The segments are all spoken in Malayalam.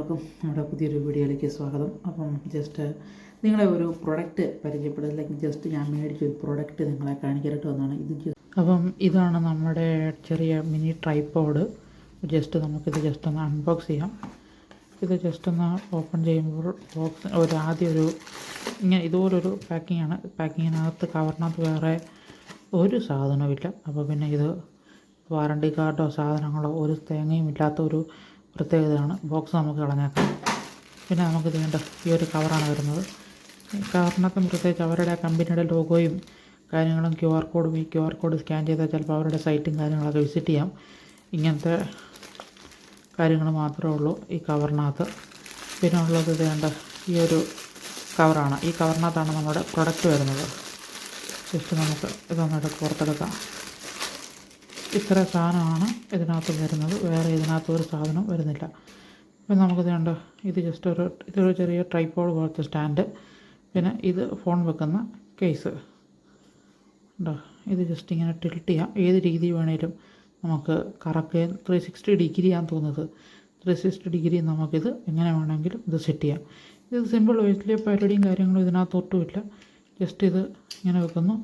എല്ലാവർക്കും നമ്മുടെ പുതിയൊരു വീഡിയോയിലേക്ക് സ്വാഗതം. അപ്പം ജസ്റ്റ് നിങ്ങളെ ഒരു പ്രൊഡക്റ്റ് പരിചയപ്പെടുക, അല്ലെങ്കിൽ ജസ്റ്റ് ഞാൻ മേടിച്ചൊരു പ്രൊഡക്റ്റ് നിങ്ങളെ കാണിക്കാനായിട്ട് വന്നതാണ്. അപ്പം ഇതാണ് നമ്മുടെ ചെറിയ മിനി ട്രൈപോഡ്. ജസ്റ്റ് നമുക്കിത് ജസ്റ്റ് ഒന്ന് അൺബോക്സ് ചെയ്യാം. ഇത് ജസ്റ്റ് ഒന്ന് ഓപ്പൺ ചെയ്യുമ്പോൾ ആദ്യം ഇങ്ങനെ ഇതുപോലൊരു പാക്കിങ്ങാണ്. പാക്കിങ്ങിനകത്ത് കവറിനകത്ത് വേറെ ഒരു സാധനവുമില്ല. അപ്പോൾ പിന്നെ ഇത് വാറണ്ടി കാർഡോ സാധനങ്ങളോ ഒരു തേങ്ങയും ഇല്ലാത്ത ഒരു പ്രത്യേകതയാണ്. ബോക്സ് നമുക്ക് കളഞ്ഞേക്കാം. പിന്നെ നമുക്കിത് വേണ്ട ഈ ഒരു കവറാണ് വരുന്നത്. ഈ കവറിനകത്തും പ്രത്യേകിച്ച് അവരുടെ കമ്പനിയുടെ ലോഗോയും കാര്യങ്ങളും QR കോഡും, ഈ QR കോഡ് സ്കാൻ ചെയ്താൽ ചിലപ്പോൾ അവരുടെ സൈറ്റും കാര്യങ്ങളൊക്കെ വിസിറ്റ് ചെയ്യാം. ഇങ്ങനത്തെ കാര്യങ്ങൾ മാത്രമേ ഉള്ളൂ ഈ കവറിനകത്ത്. പിന്നെ ഉള്ളത് വേണ്ട ഈ ഒരു കവറാണ്. ഈ കവറിനകത്താണ് നമ്മുടെ പ്രൊഡക്റ്റ് വരുന്നത്. ജസ്റ്റ് നമുക്ക് ഇതൊന്നിട്ട് പുറത്തെടുക്കാം. ഇത്ര സാധനമാണ് ഇതിനകത്ത് വരുന്നത്. വേറെ ഇതിനകത്ത് ഒരു സാധനം വരുന്നില്ല. അപ്പം നമുക്കിത് കണ്ടോ, ഇതൊരു ചെറിയ ട്രൈപോഡ് പോലത്തെ സ്റ്റാൻഡ്. പിന്നെ ഇത് ഫോൺ വെക്കുന്ന കേസ് ഉണ്ടോ. ഇത് ജസ്റ്റ് ഇങ്ങനെ ടിൽറ്റ് ചെയ്യാം. ഏത് രീതി വേണേലും നമുക്ക് കറക്റ്റ് 360 ഡിഗ്രിയാണെന്ന് തോന്നുന്നത്. 360 ഡിഗ്രി നമുക്കിത് എങ്ങനെ വേണമെങ്കിലും ഇത് സെറ്റ് ചെയ്യാം. ഇത് സിമ്പിൾ, വലിയ പരിപാടിയും കാര്യങ്ങളും ഇതിനകത്തൊട്ടുമില്ല. ജസ്റ്റ് ഇത് ഇങ്ങനെ വെക്കുന്നു.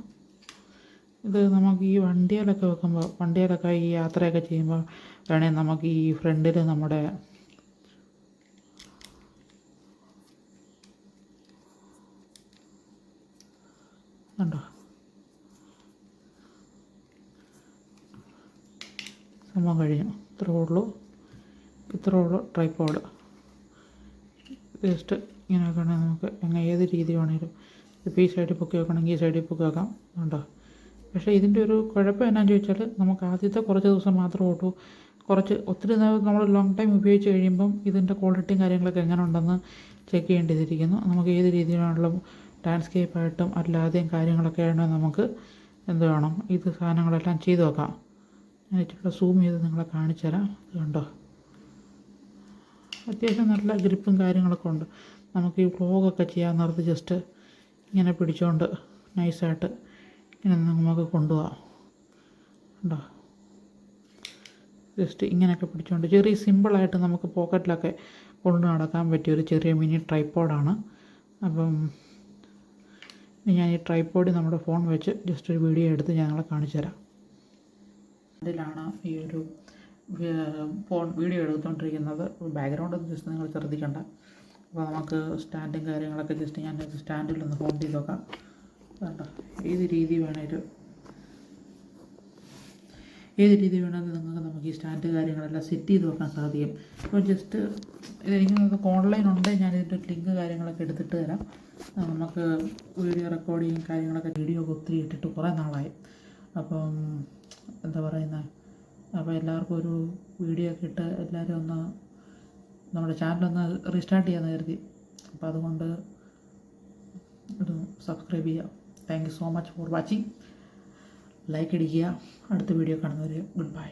ഇത് നമുക്ക് ഈ വണ്ടിയിലൊക്കെ ഈ യാത്രയൊക്കെ ചെയ്യുമ്പോൾ വേണമെങ്കിൽ നമുക്ക് ഈ ഫ്രണ്ടിൽ നമ്മുടെ ഉണ്ടോ സംഭവം കഴിഞ്ഞു. ഇത്രേ ഉള്ളൂ ട്രൈപോഡ്. ജസ്റ്റ് ഇങ്ങനെ വെക്കണമെങ്കിൽ നമുക്ക് ഏത് രീതി വേണമെങ്കിലും ഇപ്പോൾ ഈ സൈഡിൽ പൊക്കി വെക്കണമെങ്കിൽ ഈ സൈഡിൽ പൊക്കി വെക്കാം. ഉണ്ടോ. പക്ഷേ ഇതിൻ്റെ ഒരു കുഴപ്പം എന്നാന്ന് ചോദിച്ചാൽ നമുക്ക് ആദ്യത്തെ കുറച്ച് ദിവസം മാത്രമേ ഓട്ടൂ. ഒത്തിരി നമ്മൾ ലോങ് ടൈം ഉപയോഗിച്ച് കഴിയുമ്പം ഇതിൻ്റെ ക്വാളിറ്റിയും കാര്യങ്ങളൊക്കെ എങ്ങനെ ഉണ്ടെന്ന് ചെക്ക് ചെയ്യേണ്ടിയിരിക്കുന്നു. നമുക്ക് ഏത് രീതിയിലുള്ള ലാൻഡ്സ്കേപ്പായിട്ടും അല്ലാതെയും കാര്യങ്ങളൊക്കെ ആണെങ്കിൽ നമുക്ക് എന്ത് വേണം, ഇത് സാധനങ്ങളെല്ലാം ചെയ്ത് വെക്കാം. ഞാൻ ഇച്ചിരി സൂം ചെയ്ത് നിങ്ങളെ കാണിച്ചു തരാം. ഇത് കണ്ടോ, അത്യാവശ്യം നല്ല ഗ്രിപ്പും കാര്യങ്ങളൊക്കെ ഉണ്ട്. നമുക്ക് ഈ വ്ലോഗൊക്കെ ചെയ്യാൻ നേരത്ത് ജസ്റ്റ് ഇങ്ങനെ പിടിച്ചുകൊണ്ട് നൈസായിട്ട് ഇങ്ങനെ നമുക്ക് കൊണ്ടുപോകാം. ഉണ്ടോ, ജസ്റ്റ് ഇങ്ങനെയൊക്കെ പിടിച്ചുകൊണ്ട് ചെറിയ സിമ്പിളായിട്ട് നമുക്ക് പോക്കറ്റിലൊക്കെ കൊണ്ടു നടക്കാൻ പറ്റിയ ഒരു ചെറിയ മിനി ട്രൈപോഡാണ്. അപ്പം ഞാൻ ഈ ട്രൈപോഡിൽ നമ്മുടെ ഫോൺ വെച്ച് ജസ്റ്റ് ഒരു വീഡിയോ എടുത്ത് ഞങ്ങളെ കാണിച്ചു തരാം. അതിലാണ് ഈ ഒരു ഫോൺ വീഡിയോ എടുത്തുകൊണ്ടിരിക്കുന്നത്. ബാക്ക്ഗ്രൗണ്ട് ജസ്റ്റ് നിങ്ങൾ ശ്രദ്ധിക്കേണ്ട. അപ്പോൾ നമുക്ക് സ്റ്റാൻഡും കാര്യങ്ങളൊക്കെ ജസ്റ്റ് ഞാൻ സ്റ്റാൻഡിലൊന്ന് ഫോൺ ചെയ്ത് നോക്കാം. വേണ്ട ഏത് രീതി വേണമെങ്കിലും നമുക്ക് ഈ സ്റ്റാൻഡ് കാര്യങ്ങളെല്ലാം സെറ്റ് ചെയ്ത് വെക്കാൻ സാധിക്കും. അപ്പോൾ ജസ്റ്റ് ഇതെനിക്ക് നമുക്ക് ഓൺലൈൻ ഉണ്ട്. ഞാനിതിൻ്റെ ലിങ്ക് കാര്യങ്ങളൊക്കെ എടുത്തിട്ട് തരാം. നമുക്ക് വീഡിയോ റെക്കോർഡിങ് കാര്യങ്ങളൊക്കെ വീഡിയോ ഒത്തിരി ഇട്ടിട്ട് കുറേ നാളായി. അപ്പം എന്താ പറയുന്നത്, അപ്പോൾ എല്ലാവർക്കും ഒരു വീഡിയോ ഒക്കെ ഇട്ട് എല്ലാവരും ഒന്ന് നമ്മുടെ ചാനലൊന്ന് റീസ്റ്റാർട്ട് ചെയ്യാമെന്ന് കരുതി. അപ്പോൾ അതുകൊണ്ട് ഒരു സബ്സ്ക്രൈബ് ചെയ്യുക. Thank you so much for watching. Like അടിക്കുക. അടുത്ത വീഡിയോ കാണുന്നവരെ ഗുഡ് ബൈ.